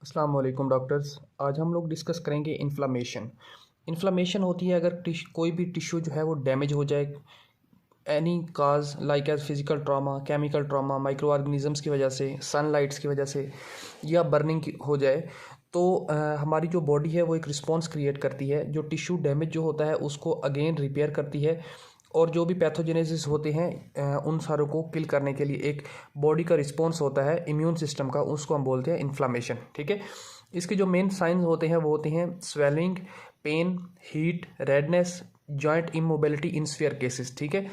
अस्सलाम वालेकुम डॉक्टर्स। आज हम लोग डिस्कस करेंगे इन्फ्लामेशन। इन्फ्लामेशन होती है अगर कोई भी टिश्यू जो है वो डैमेज हो जाए, any cause like as physical trauma, chemical trauma, micro organisms की वजह से, सनलाइट्स की वजह से या बर्निंग हो जाए तो हमारी जो बॉडी है वो एक रिस्पॉन्स क्रिएट करती है। जो टिश्यू डैमेज जो होता है उसको अगेन रिपेयर करती है और जो भी पैथोजेनेसिस होते हैं उन सारों को किल करने के लिए एक बॉडी का रिस्पॉन्स होता है इम्यून सिस्टम का, उसको हम बोलते हैं इन्फ्लामेशन। ठीक है, इसके जो मेन साइंस होते हैं वो होते हैं swelling, pain, heat, redness, joint immobility in severe cases. ठीक है,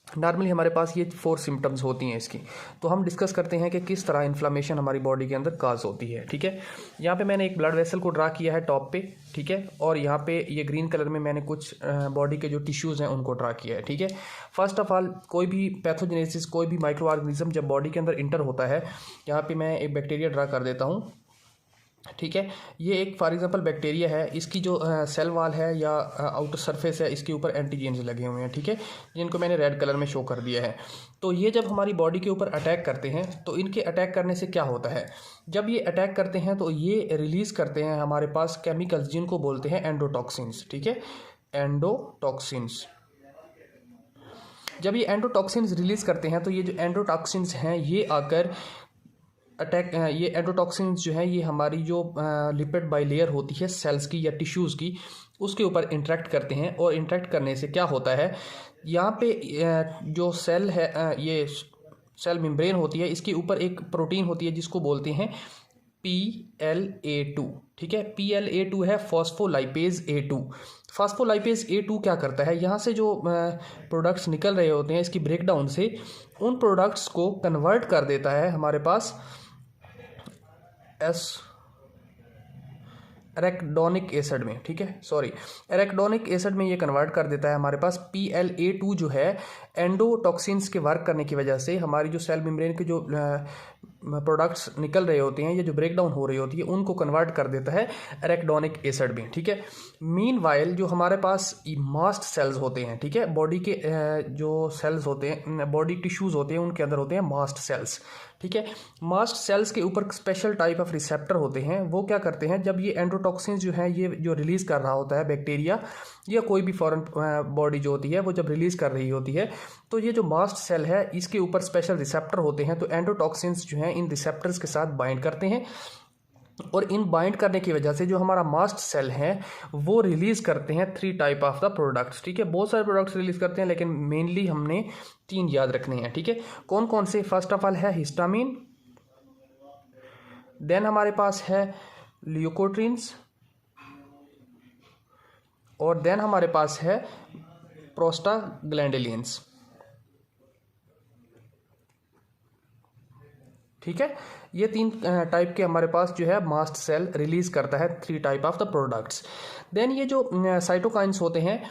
नॉर्मली हमारे पास ये 4 सिम्टम्स होती हैं इसकी। तो हम डिस्कस करते हैं कि किस तरह इन्फ्लामेशन हमारी बॉडी के अंदर काज होती है। ठीक है, यहाँ पे मैंने एक ब्लड वेसल को ड्रा किया है टॉप पे। ठीक है, और यहाँ पे ये ग्रीन कलर में मैंने कुछ बॉडी के जो टिश्यूज़ हैं उनको ड्रा किया है। ठीक है, फर्स्ट ऑफ ऑल कोई भी पैथोजेनेसिस, कोई भी माइक्रो ऑर्गेनिज्म जब बॉडी के अंदर इंटर होता है, यहाँ पे मैं एक बैक्टीरिया ड्रा कर देता हूँ। ठीक है, ये एक फॉर एग्जांपल बैक्टीरिया है, इसकी जो सेल वाल है या आउटर सरफेस है, इसके ऊपर एंटीजेन्स लगे हुए हैं। ठीक है, जिनको मैंने रेड कलर में शो कर दिया है। तो ये जब हमारी बॉडी के ऊपर अटैक करते हैं तो इनके अटैक करने से क्या होता है, जब ये अटैक करते हैं तो ये रिलीज़ करते हैं हमारे पास केमिकल्स जिनको बोलते हैं एंडोटॉक्सिन्स। ठीक है, एंडोटॉक्सिन्स। जब ये एंडोटॉक्सिन्स रिलीज़ करते हैं तो ये जो एंडोटॉक्सिन्स हैं ये आकर ये एंडोटॉक्सिन्स जो है ये हमारी जो लिपिड बाइलेयर होती है सेल्स की या टिश्यूज़ की, उसके ऊपर इंटरेक्ट करते हैं। और इंटरेक्ट करने से क्या होता है, यहाँ पे जो सेल है, ये सेल मेम्ब्रेन होती है, इसके ऊपर एक प्रोटीन होती है जिसको बोलते हैं PLA2। ठीक है, PLA2 है फॉस्फोलाइपेज A2। फॉस्फोलाइपेज A2 क्या करता है, यहाँ से जो प्रोडक्ट्स निकल रहे होते हैं इसकी ब्रेकडाउन से उन प्रोडक्ट्स को कन्वर्ट कर देता है हमारे पास एरेकिडोनिक एसिड में। ठीक है, सॉरी, एरेकिडोनिक एसिड में ये कन्वर्ट कर देता है हमारे पास। PLA2 जो है एंडोटॉक्सिन्स के वर्क करने की वजह से हमारी जो सेल मेम्ब्रेन के जो प्रोडक्ट्स निकल रहे होते हैं या जो ब्रेकडाउन हो रही होती है उनको कन्वर्ट कर देता है एरेकिडोनिक एसिड में। ठीक है, मीनवाइल जो हमारे पास मास्ट सेल्स होते हैं, ठीक है, बॉडी के जो सेल्स होते हैं, बॉडी टिश्यूज़ होते हैं, उनके अंदर होते हैं मास्ट सेल्स। ठीक है, मास्ट सेल्स के ऊपर स्पेशल टाइप ऑफ रिसेप्टर होते हैं। वो क्या करते हैं, जब ये एंडोटॉक्सिन्स जो है ये जो रिलीज़ कर रहा होता है बैक्टीरिया या कोई भी फॉरेन बॉडी जो होती है वो जब रिलीज़ कर रही होती है तो ये जो मास्ट सेल है इसके ऊपर स्पेशल रिसेप्टर होते हैं। तो एंडोटॉक्सिन्स जो हैं इन रिसेप्टर्स के साथ बाइंड करते हैं और इन बाइंड करने की वजह से जो हमारा मास्ट सेल है वो रिलीज़ करते हैं 3 टाइप ऑफ द प्रोडक्ट्स। ठीक है, बहुत सारे प्रोडक्ट्स रिलीज़ करते हैं लेकिन मेनली हमने 3 याद रखने हैं। ठीक है, कौन कौन से, फर्स्ट ऑफ ऑल है हिस्टामिन, देन हमारे पास है ल्यूकोट्रिन्स और देन हमारे पास है प्रोस्टाग्लैंडिलिन्स। ठीक है, ये 3 टाइप के हमारे पास जो है मास्ट सेल रिलीज़ करता है 3 type of the products. Then ये जो साइटोकाइंस होते हैं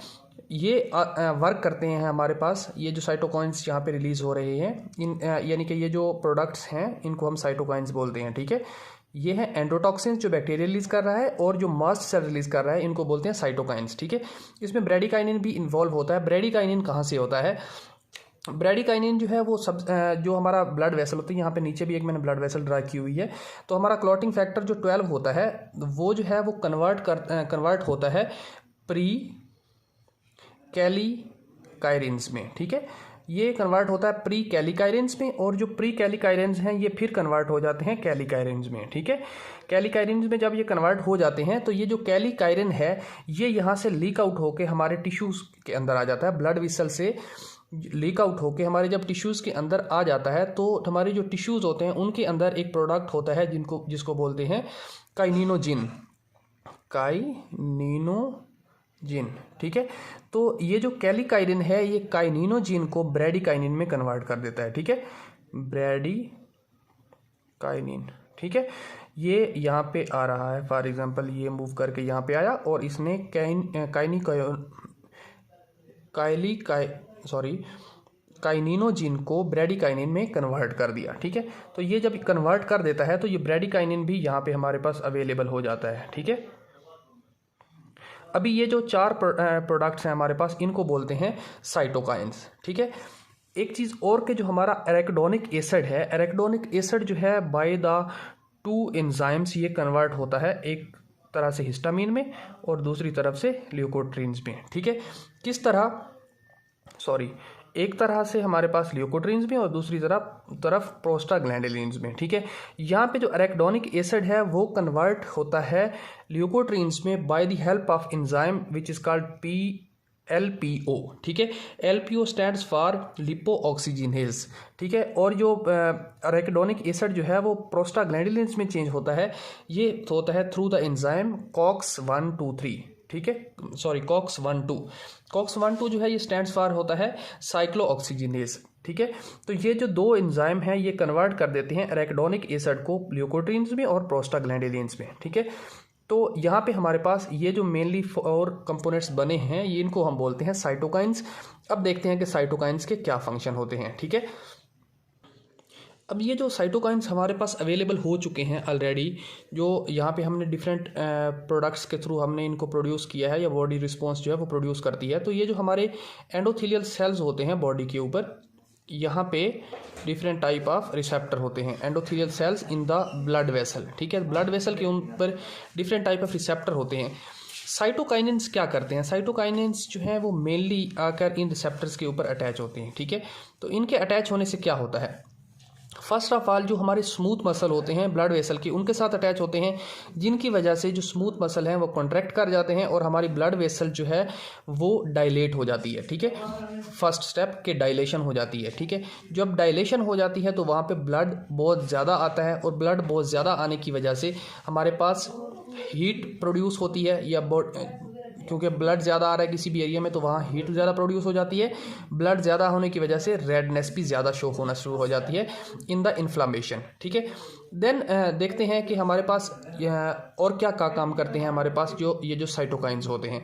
ये वर्क करते हैं हमारे पास। ये जो साइटोकाइंस यहाँ पे रिलीज़ हो रहे हैं इन यानी कि ये जो प्रोडक्ट्स हैं इनको हम साइटोकाइंस बोलते हैं। ठीक है, ये है एंडोटॉक्सिन्स जो बैक्टीरिया रिलीज़ कर रहा है और जो मास्ट सेल रिलीज़ कर रहा है इनको बोलते हैं साइटोकाइंस। ठीक है, इसमें ब्रेडिकाइनिन भी इन्वॉल्व होता है। ब्रेडिकाइनिन कहाँ से होता है, ब्रेडिकाइनिन जो है वो सब जो हमारा ब्लड वेसल होता है, यहाँ पे नीचे भी एक मैंने ब्लड वेसल ड्रा की हुई है, तो हमारा क्लॉटिंग फैक्टर जो 12 होता है वो जो है वो कन्वर्ट होता है प्री कैलिकाइरिन्स में। ठीक है, ये कन्वर्ट होता है प्री कैलिकाइरिन्स में और जो प्री कैलिकाइरिन्स हैं ये फिर कन्वर्ट हो जाते हैं कैलिकाइरिन्स में। ठीक है, कैलिकाइरिन्स में जब ये कन्वर्ट हो जाते हैं तो ये जो कैलिकाइरिन है ये यहाँ से लीक आउट होकर हमारे टिश्यूज़ के अंदर आ जाता है। ब्लड वेसल से लीक आउट होके हमारे जब टिश्यूज़ के अंदर आ जाता है तो हमारे जो टिश्यूज़ होते हैं उनके अंदर एक प्रोडक्ट होता है जिसको बोलते हैं काइनिनोजिन। ठीक है, तो ये जो कैलिकाइरिन है ये काइनिनोजिन को ब्रेडिकाइनिन में कन्वर्ट कर देता है। ठीक है, ब्रेडिकाइनिन। ठीक है, ये यहाँ पे आ रहा है, फॉर एग्जांपल ये मूव करके यहाँ पे आया और इसने काइनिनोजिन को ब्रेडिकाइनिन में कन्वर्ट कर दिया। ठीक है, तो ये जब कन्वर्ट कर देता है तो ये ब्रेडिकाइनिन भी यहाँ पे हमारे पास अवेलेबल हो जाता है। ठीक है, अभी ये जो 4 प्रोडक्ट्स हैं हमारे पास इनको बोलते हैं साइटोकाइंस। ठीक है, एक चीज़ और के जो हमारा एरेकिडोनिक एसिड है, एरेकिडोनिक एसिड जो है बाय द टू एंजाइम्स ये कन्वर्ट होता है, एक तरह से हिस्टामीन में और दूसरी तरफ से ल्यूकोट्रीन्स में। ठीक है, किस तरह, सॉरी, एक तरह से हमारे पास ल्यूकोट्रीन्स में और दूसरी तरफ प्रोस्टाग्लैंडिनिन्स में। ठीक है, यहाँ पे जो अरेकिडोनिक एसिड है वो कन्वर्ट होता है ल्यूकोट्रीन्स में by the help of enzyme which is called LPO। ठीक है, LPO stands for lipo oxygenase. ठीक है, और जो अरेकिडोनिक एसिड जो है वो प्रोस्टाग्लैंडिनिन्स में चेंज होता है, ये होता है थ्रू द एंजाइम COX-1,2,3। ठीक है, सॉरी, COX-1,2। COX-1,2 जो है ये स्टैंड्स फॉर होता है साइक्लो ऑक्सीजनेज। ठीक है, तो ये जो दो एंजाइम हैं ये कन्वर्ट कर देते हैं अरेकिडोनिक एसिड को ल्यूकोट्रीन्स में और प्रोस्टाग्लैंडिनिन्स में। ठीक है, तो यहाँ पे हमारे पास ये जो मेनली 4 कंपोनेंट्स बने हैं ये इनको हम बोलते हैं साइटोकाइंस। अब देखते हैं कि साइटोकाइंस के क्या फंक्शन होते हैं। ठीक है, अब ये जो साइटोकाइंस हमारे पास अवेलेबल हो चुके हैं ऑलरेडी, जो यहाँ पे हमने डिफरेंट प्रोडक्ट्स के थ्रू हमने इनको प्रोड्यूस किया है या बॉडी रिस्पॉन्स जो है वो प्रोड्यूस करती है। तो ये जो हमारे एंडोथेलियल सेल्स होते हैं बॉडी के ऊपर, यहाँ पे डिफरेंट टाइप ऑफ रिसेप्टर होते हैं endothelial cells in the blood vessel. ठीक है, ब्लड वेसल के ऊपर डिफरेंट टाइप ऑफ रिसेप्टर होते हैं। साइटोकाइनेंस क्या करते हैं? साइटोकाइनेंस जो है वो मेनली आकर इन रिसेप्टर्स के ऊपर अटैच होते हैं। ठीक है, तो इनके अटैच होने से क्या होता है, फर्स्ट ऑफ ऑल जो हमारे स्मूथ मसल होते हैं ब्लड वेसल के, उनके साथ अटैच होते हैं, जिनकी वजह से जो स्मूथ मसल हैं वो कॉन्ट्रैक्ट कर जाते हैं और हमारी ब्लड वेसल जो है वो डायलेट हो जाती है। ठीक है, फर्स्ट स्टेप के डायलेशन हो जाती है। ठीक है, जब डायलेशन हो जाती है तो वहाँ पे ब्लड बहुत ज़्यादा आता है और ब्लड बहुत ज़्यादा आने की वजह से हमारे पास हीट प्रोड्यूस होती है, या क्योंकि ब्लड ज़्यादा आ रहा है किसी भी एरिया में तो वहाँ हीट ज़्यादा प्रोड्यूस हो जाती है। ब्लड ज़्यादा होने की वजह से रेडनेस भी ज़्यादा शो होना शुरू हो जाती है इन द इन्फ्लामेशन। ठीक है, देन देखते हैं कि हमारे पास और क्या काम करते हैं हमारे पास जो ये जो साइटोकाइंस होते हैं।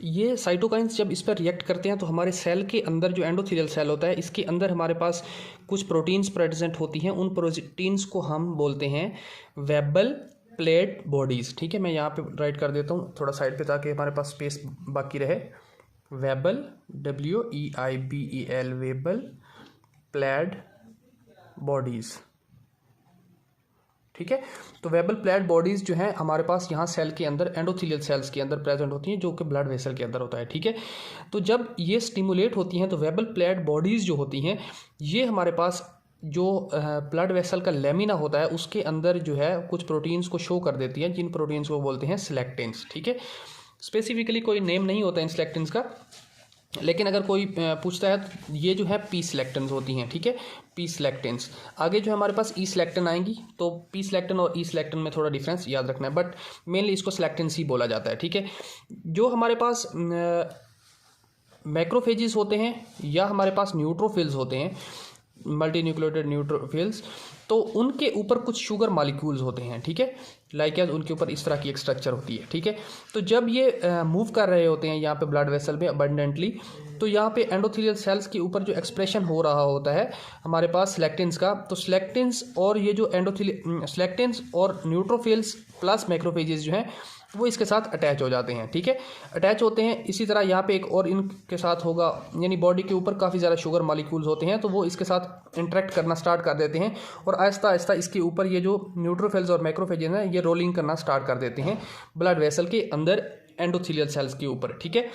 ये साइटोकाइंस जब इस पर रिएक्ट करते हैं तो हमारे सेल के अंदर जो एंडोथेलियल सेल होता है इसके अंदर हमारे पास कुछ प्रोटीन्स प्रेजेंट होती हैं। उन प्रोटीन्स को हम बोलते हैं वेबल प्लेट बॉडीज़। ठीक है, मैं यहाँ पे राइट कर देता हूँ थोड़ा साइड पे ताकि हमारे पास स्पेस बाकी रहे। वेबल, WEIBEL, वेबल प्लेट बॉडीज़। ठीक है, तो वेबल प्लेट बॉडीज़ जो है हमारे पास यहाँ सेल के अंदर एंडोथेलियल सेल्स के अंदर प्रेजेंट होती हैं, जो कि ब्लड वेसल के अंदर होता है। ठीक है, तो जब ये स्टिमुलेट होती हैं तो वेबल प्लेट बॉडीज़ जो होती हैं ये हमारे पास जो ब्लड वेसल का लेमिना होता है उसके अंदर जो है कुछ प्रोटीन्स को शो कर देती हैं, जिन प्रोटीन्स को बोलते हैं सिलेक्टेंस। ठीक है, स्पेसिफिकली कोई नेम नहीं होता इन सिलेक्टेंस का, लेकिन अगर कोई पूछता है तो ये जो है पी सिलेक्टेंस होती हैं। ठीक है, पी सिलेक्टेंस। आगे जो हमारे पास ई सिलेक्टेंस आएंगी, तो पी सिलेक्टेंस और ई सिलेक्टेंस में थोड़ा डिफरेंस याद रखना है, बट मेनली इसको सिलेक्टेंस ही बोला जाता है। ठीक है, जो हमारे पास मैक्रोफेजेस होते हैं या हमारे पास न्यूट्रोफिल्स होते हैं, मल्टी न्यूक्लियोटाइड न्यूट्रोफिल्स, तो उनके ऊपर कुछ शुगर मॉलिक्यूल्स होते हैं। ठीक है, लाइक उनके ऊपर इस तरह की एक स्ट्रक्चर होती है। ठीक है, तो जब ये मूव कर रहे होते हैं यहाँ पे ब्लड वेसल में अबंडेंटली, तो यहाँ पे एंडोथेलियल सेल्स के ऊपर जो एक्सप्रेशन हो रहा होता है हमारे पास सिलेक्टेंस का, तो सिलेक्टेंस और ये जो सिलेक्टेंस और न्यूट्रोफिल्स प्लस मैक्रोफेजेस जो हैं वो इसके साथ अटैच हो जाते हैं। ठीक है, अटैच होते हैं। इसी तरह यहाँ पे एक और इनके साथ होगा, यानी बॉडी के ऊपर काफ़ी ज़्यादा शुगर मॉलिक्यूल्स होते हैं, तो वो इसके साथ इंटरेक्ट करना स्टार्ट कर देते हैं और आहिस्ता आहिस्ता इसके ऊपर ये जो न्यूट्रोफिल्स और मैक्रोफेजेस हैं ये रोलिंग करना स्टार्ट कर देते हैं ब्लड वेसल के अंदर एंडोथेलियल सेल्स के ऊपर। ठीक है,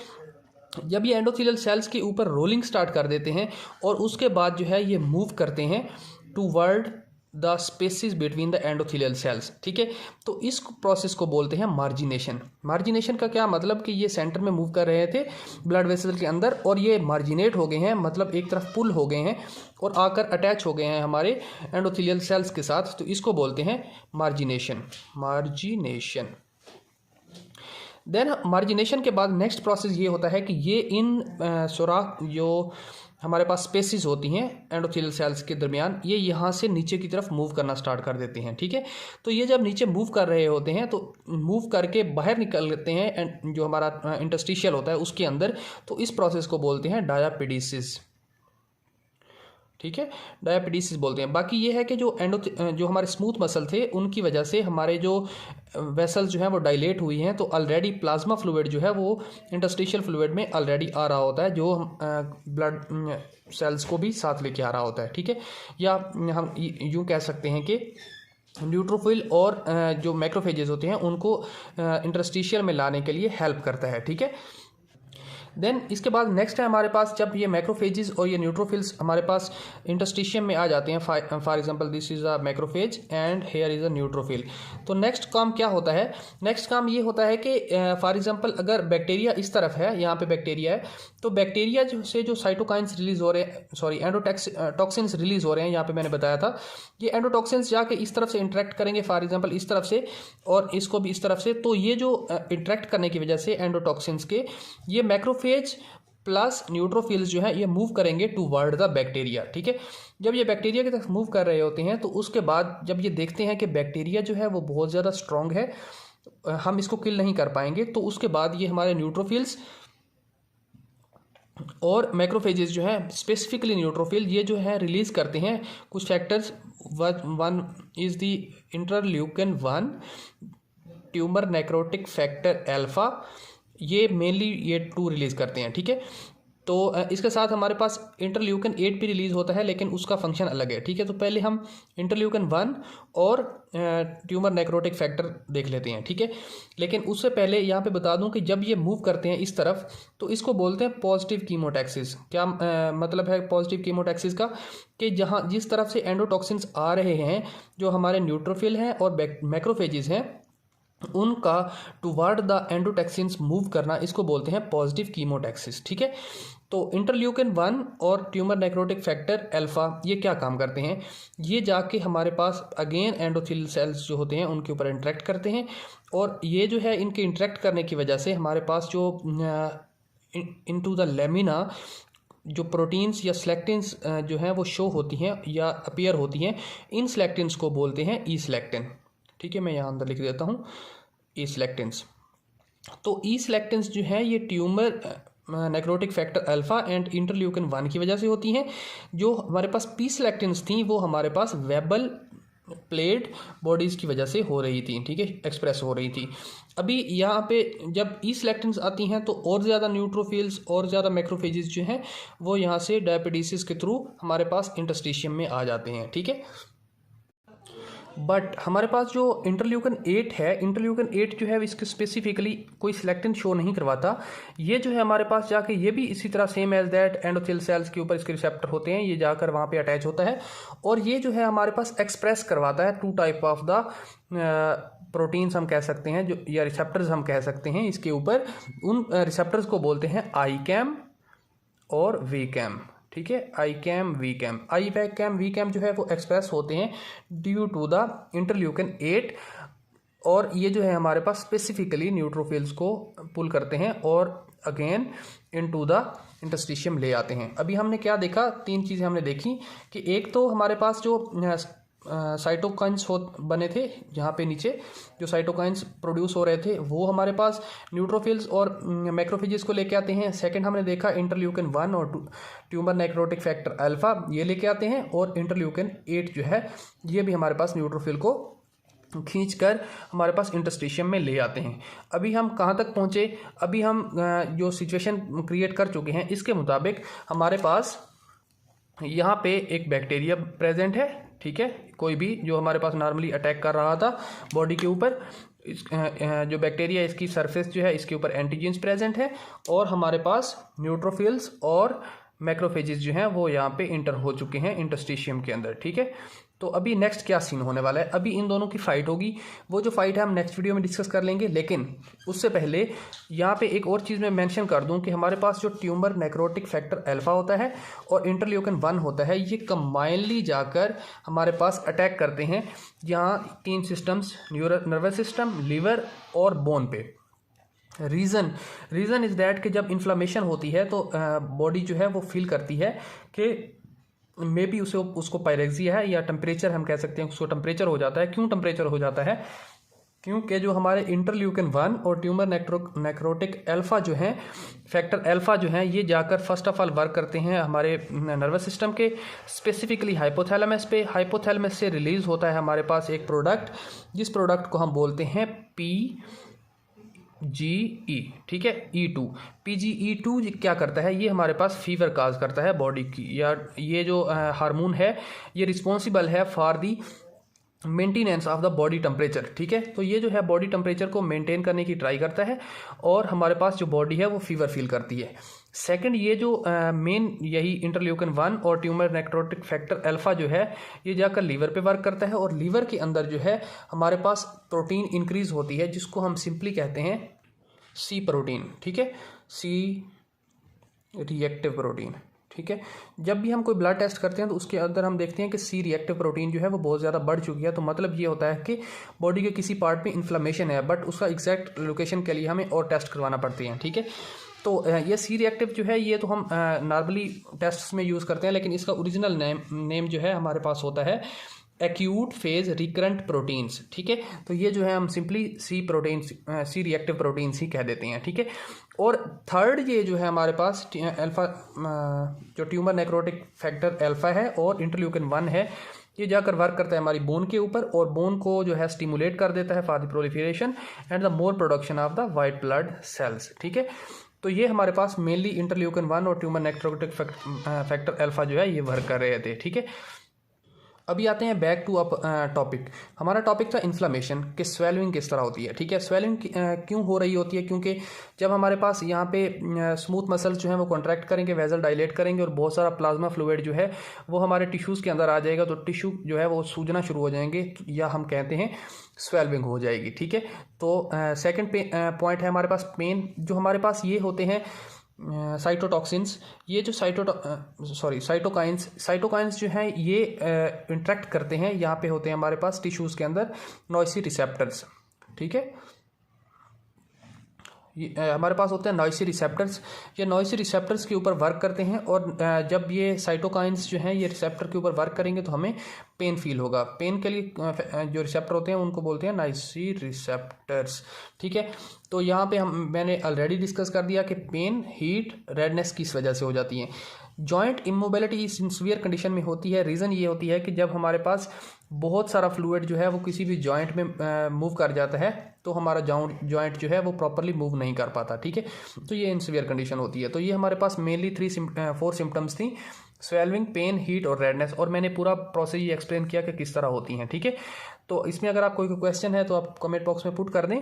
जब ये एंडोथेलियल सेल्स के ऊपर रोलिंग स्टार्ट कर देते हैं और उसके बाद जो है ये मूव करते हैं toward the spaces between the endothelial cells. ठीक है, तो इस प्रोसेस को बोलते हैं मार्जिनेशन। मार्जिनेशन का क्या मतलब कि ये सेंटर में मूव कर रहे थे ब्लड वेसल के अंदर और ये मार्जिनेट हो गए हैं, मतलब एक तरफ पुल हो गए हैं और आकर अटैच हो गए हैं हमारे एंडोथेलियल सेल्स के साथ, तो इसको बोलते हैं मार्जिनेशन। मार्जिनेशन। देन मार्जिनेशन के बाद नेक्स्ट प्रोसेस ये होता है कि ये इन सुराख जो हमारे पास स्पेसिस होती हैं एंडोथेलियल सेल्स के दरमियान, ये यहाँ से नीचे की तरफ मूव करना स्टार्ट कर देते हैं। ठीक है, तो ये जब नीचे मूव कर रहे होते हैं तो मूव करके बाहर निकलते हैं जो हमारा इंटरस्टिशियल होता है उसके अंदर, तो इस प्रोसेस को बोलते हैं डायापीडिसिस। ठीक है, डायापीडिसिस बोलते हैं। बाकी ये है कि जो हमारे स्मूथ मसल थे उनकी वजह से हमारे जो वेसल्स जो हैं वो डायलेट हुई हैं, तो ऑलरेडी प्लाज्मा फ्लूइड जो है वो इंटरस्टिशियल फ्लूइड में ऑलरेडी आ रहा होता है, जो ब्लड सेल्स को भी साथ लेके आ रहा होता है। ठीक है, या हम यूँ कह सकते हैं कि न्यूट्रोफिल और जो मैक्रोफेजेस होते हैं उनको इंटरस्टिशियल में लाने के लिए हेल्प करता है, ठीक है। देन इसके बाद नेक्स्ट है हमारे पास, जब ये मैक्रोफेजेस और ये न्यूट्रोफिल्स हमारे पास इंटरस्टिशियम में आ जाते हैं, for example this is a macrophage and here is a neutrophil, तो नेक्स्ट काम क्या होता है? नेक्स्ट काम ये होता है कि फॉर एग्जांपल अगर बैक्टीरिया इस तरफ है, यहाँ पे बैक्टीरिया है, तो बैक्टीरिया से जो साइटोकाइंस रिलीज हो रहे हैं, सॉरी एंडोटॉक्सिन्स रिलीज हो रहे हैं, यहाँ पे मैंने बताया था, ये एंडोटॉक्सिन्स जाके इस तरफ से इंटरेक्ट करेंगे, फॉर एग्जांपल इस तरफ से और इसको भी इस तरफ से, तो ये जो इंटरेक्ट करने की वजह से एंडोटॉक्सिन्स के ये मैक्रोफेज प्लस न्यूट्रोफिल्स जो है ये मूव करेंगे टूवर्ड द बैक्टीरिया, ठीक है। जब ये बैक्टीरिया की तरफ मूव कर रहे होते हैं तो उसके बाद जब ये देखते हैं कि बैक्टीरिया जो है वो बहुत ज़्यादा स्ट्रांग है, हम इसको किल नहीं कर पाएंगे, तो उसके बाद ये हमारे न्यूट्रोफिल्स और मैक्रोफेजेस जो है, स्पेसिफिकली न्यूट्रोफिल, ये जो है रिलीज करते हैं कुछ factors. One is the interleukin 1, tumour necrotic factor alpha, ये मेनली ये 2 रिलीज़ करते हैं, ठीक है। तो इसके साथ हमारे पास इंटरल्यूकिन 8 भी रिलीज़ होता है, लेकिन उसका फंक्शन अलग है, ठीक है। तो पहले हम इंटरल्यूकिन 1 और ट्यूमर नेक्रोटिक फैक्टर देख लेते हैं, ठीक है। लेकिन उससे पहले यहाँ पे बता दूं कि जब ये मूव करते हैं इस तरफ, तो इसको बोलते हैं पॉजिटिव कीमोटैक्सिस। क्या मतलब है पॉजिटिव कीमोटैक्सिस का? कि जहाँ जिस तरफ से एंडोटॉक्सिन्स आ रहे हैं, जो हमारे न्यूट्रोफिल हैं और मैक्रोफेजेस हैं, उनका टुवर्ड द एंडोटॉक्सिन्स मूव करना, इसको बोलते हैं पॉजिटिव कीमोटैक्सिस, ठीक है। तो इंटरल्यूकिन 1 और ट्यूमर नेक्रोटिक फैक्टर अल्फा ये क्या काम करते हैं? ये जाके हमारे पास अगेन एंडोथेलियल सेल्स जो होते हैं उनके ऊपर इंटरेक्ट करते हैं, और ये जो है इनके इंटरेक्ट करने की वजह से हमारे पास जो इनटू द लेमिना जो प्रोटीन्स या सेलेक्टिन्स जो हैं वो शो होती हैं या अपीयर होती हैं, इन सेलेक्टिन्स को बोलते हैं ई सेलेक्टिन, ठीक है। मैं यहाँ अंदर लिख देता हूँ ई सेलेक्टिन्स। तो ई सेलेक्टिन्स जो है ये tumour necrotic factor alpha and interleukin 1 की वजह से होती हैं। जो हमारे पास पी सेलेक्टिन्स थी वो हमारे पास वेबल प्लेट बॉडीज़ की वजह से हो रही थी, ठीक है, एक्सप्रेस हो रही थी। अभी यहाँ पे जब ई सेलेक्टिन्स आती हैं तो और ज़्यादा न्यूट्रोफिल्स और ज़्यादा मैक्रोफेजेस जो हैं वो यहाँ से डायपेटिसिस के थ्रू हमारे पास इंटरस्टिशियम में आ जाते हैं, ठीक है। बट हमारे पास जो इंटरल्यूकिन 8 है, इंटरल्यूकिन 8 जो है इसके स्पेसिफिकली कोई सेलेक्टिन शो नहीं करवाता। ये जो है हमारे पास जाके ये भी इसी तरह same as that endothelial cells के ऊपर इसके रिसेप्टर होते हैं, ये जाकर वहाँ पे अटैच होता है, और ये जो है हमारे पास एक्सप्रेस करवाता है 2 टाइप ऑफ द प्रोटीन्स हम कह सकते हैं, जो या रिसेप्टर्स हम कह सकते हैं इसके ऊपर। उन रिसेप्टर्स को बोलते हैं आई कैम और वी कैम, ठीक है। ICAM VCAM, ICAM VCAM जो है वो एक्सप्रेस होते हैं ड्यू टू द इंटरल्यूकिन 8, और ये जो है हमारे पास स्पेसिफिकली न्यूट्रोफिल्स को पुल करते हैं और अगेन इनटू द इंटरस्टिशियम ले आते हैं। अभी हमने क्या देखा? 3 चीज़ें हमने देखी कि एक तो हमारे पास जो साइटोकाइंस बने थे, जहाँ पे नीचे जो साइटोकाइंस प्रोड्यूस हो रहे थे वो हमारे पास न्यूट्रोफिल्स और मैक्रोफेजेस को लेके आते हैं। सेकंड हमने देखा इंटरल्यूकिन 1 और ट्यूमर नेक्रोटिक फैक्टर अल्फा ये लेके आते हैं, और इंटरल्यूकिन 8 जो है ये भी हमारे पास न्यूट्रोफिल को खींचकर हमारे पास इंटरस्टिशियम में ले आते हैं। अभी हम कहाँ तक पहुँचे? अभी हम जो सिचुएशन क्रिएट कर चुके हैं इसके मुताबिक हमारे पास यहाँ पे एक बैक्टीरिया प्रेजेंट है, ठीक है, कोई भी जो हमारे पास नॉर्मली अटैक कर रहा था बॉडी के ऊपर, जो बैक्टीरिया इसकी सरफेस जो है इसके ऊपर एंटीजेंस प्रेजेंट है, और हमारे पास न्यूट्रोफिल्स और मैक्रोफेजेस जो हैं वो यहाँ पे इंटर हो चुके हैं इंटरस्टिशियम के अंदर, ठीक है। तो अभी नेक्स्ट क्या सीन होने वाला है? अभी इन दोनों की फाइट होगी, वो जो फाइट है हम नेक्स्ट वीडियो में डिस्कस कर लेंगे। लेकिन उससे पहले यहाँ पे एक और चीज़ मैं मेंशन कर दूं कि हमारे पास जो ट्यूमर नेक्रोटिक फैक्टर अल्फा होता है और इंटरल्यूकिन 1 होता है, ये कंबाइनली जाकर हमारे पास अटैक करते हैं यहाँ 3 सिस्टम्स, नर्वस सिस्टम, लिवर और बोन पे। रीज़न इज़ दैट कि जब इन्फ्लामेशन होती है तो बॉडी जो है वो फील करती है कि मे बी उसको पायरेक्सिया है, या टेम्परेचर हम कह सकते हैं उसको टेम्परेचर हो जाता है। क्यों टेम्परेचर हो जाता है? क्योंकि जो हमारे इंटरल्यूकिन 1 और ट्यूमर नेक्रोटिक अल्फा जो हैं, फैक्टर अल्फा जो हैं, ये जाकर फर्स्ट ऑफ ऑल वर्क करते हैं हमारे नर्वस सिस्टम के, स्पेसिफिकली हाइपोथैलेमस पे। हाइपोथैलेमस से रिलीज़ होता है हमारे पास एक प्रोडक्ट, जिस प्रोडक्ट को हम बोलते हैं PGE, ठीक है, E2। PGE2 क्या करता है? ये हमारे पास फीवर काज करता है बॉडी की, या ये जो हार्मोन है ये रिस्पॉन्सिबल है for the maintenance of the body temperature, ठीक है। तो ये जो है बॉडी टेम्परेचर को मेंटेन करने की ट्राई करता है और हमारे पास जो बॉडी है वो फीवर फील करती है। सेकंड, ये जो मेन यही इंटरल्यूकिन 1 और ट्यूमर नेक्रोटिक फैक्टर अल्फा जो है ये जाकर लीवर पे वर्क करता है और लीवर के अंदर जो है हमारे पास प्रोटीन इंक्रीज होती है जिसको हम सिंपली कहते हैं सी प्रोटीन, ठीक है, सी रिएक्टिव प्रोटीन, ठीक है। जब भी हम कोई ब्लड टेस्ट करते हैं तो उसके अंदर हम देखते हैं कि सी रिएक्टिव प्रोटीन जो है वो बहुत ज़्यादा बढ़ चुकी है। तो मतलब ये होता है कि बॉडी के किसी पार्ट में इन्फ्लेमेशन है, बट उसका एग्जैक्ट लोकेशन के लिए हमें और टेस्ट करवाना पड़ती है, ठीक है। तो ये सी रिएक्टिव जो है ये तो हम नॉर्मली टेस्ट में यूज़ करते हैं, लेकिन इसका ओरिजिनल नेम जो है हमारे पास होता है एक्यूट फेज रिकरेंट प्रोटीन्स, ठीक है। तो ये जो है हम सिंपली सी रिएक्टिव प्रोटीन्स ही कह देते हैं, ठीक है। और थर्ड, ये जो है हमारे पास अल्फा जो ट्यूमर नेक्रोटिक फैक्टर अल्फा है और इंटरल्यूकिन 1 है, ये जाकर वर्क करता है हमारी बोन के ऊपर और बोन को जो है स्टिमुलेट कर देता है for the proliferation and the more production of the white blood cells, ठीक है। तो ये हमारे पास मेनली इंटरल्यूकिन 1 और ट्यूमर नेक्रोटिक फैक्टर अल्फा जो है ये वर्क कर रहे थे, ठीक है। अभी आते हैं बैक टू अप टॉपिक। हमारा टॉपिक था इन्फ्लामेशन कि स्वेलिंग किस तरह होती है, ठीक है। स्वेलिंग क्यों हो रही होती है, क्योंकि जब हमारे पास यहाँ पे स्मूथ मसल्स जो हैं वो कॉन्ट्रैक्ट करेंगे, वेजल डायलेट करेंगे और बहुत सारा प्लाज्मा फ्लूइड जो है वो हमारे टिश्यूज़ के अंदर आ जाएगा, तो टिश्यू जो है वो सूजना शुरू हो जाएंगे या हम कहते हैं स्वेलिंग हो जाएगी, ठीक है। तो सेकेंड पॉइंट है हमारे पास पेन। जो हमारे पास ये होते हैं साइटोटॉक्सिन्स, ये जो साइटोकाइंस जो हैं ये इंट्रैक्ट करते हैं, यहाँ पे होते हैं हमारे पास टिश्यूज़ के अंदर नॉइसी रिसेप्टर्स, ठीक है। हमारे पास होते हैं नॉइसी रिसेप्टर्स। ये नॉइसी रिसेप्टर्स के ऊपर वर्क करते हैं और जब ये साइटोकाइंस जो हैं ये रिसेप्टर के ऊपर वर्क करेंगे तो हमें पेन फील होगा। पेन के लिए जो रिसेप्टर होते हैं उनको बोलते हैं नॉइसी रिसेप्टर्स, ठीक है। तो यहाँ पे मैंने ऑलरेडी डिस्कस कर दिया कि पेन, हीट, रेडनेस किस वजह से हो जाती है। जॉइंट इमोबिलिटी इस सीवियर कंडीशन में होती है। रीज़न ये होती है कि जब हमारे पास बहुत सारा फ्लूइड जो है वो किसी भी जॉइंट में मूव कर जाता है तो हमारा जॉइंट जो है वो प्रॉपरली मूव नहीं कर पाता, ठीक है। तो ये इन सीवियर कंडीशन होती है। तो ये हमारे पास मेनली 4 सिम्टम्स थी, स्वेलिंग, पेन, हीट और रेडनेस, और मैंने पूरा प्रोसेस ये एक्सप्लेन किया कि किस तरह होती हैं, ठीक है। तो इसमें अगर आप कोई क्वेश्चन है तो आप कमेंट बॉक्स में पुट कर दें,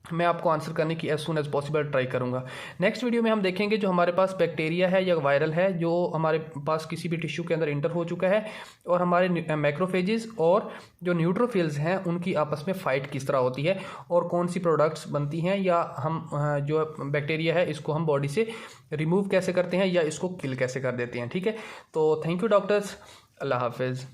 मैं आपको आंसर करने की as soon as possible try करूंगा। नेक्स्ट वीडियो में हम देखेंगे जो हमारे पास बैक्टीरिया है या वायरल है जो हमारे पास किसी भी टिश्यू के अंदर इंटर हो चुका है, और हमारे मैक्रोफेजेस और जो न्यूट्रोफिल्स हैं उनकी आपस में फ़ाइट किस तरह होती है और कौन सी प्रोडक्ट्स बनती हैं, या हम जो बैक्टीरिया है इसको हम बॉडी से रिमूव कैसे करते हैं या इसको किल कैसे कर देते हैं, ठीक है। तो थैंक यू डॉक्टर्स, अल्लाह हाफिज़।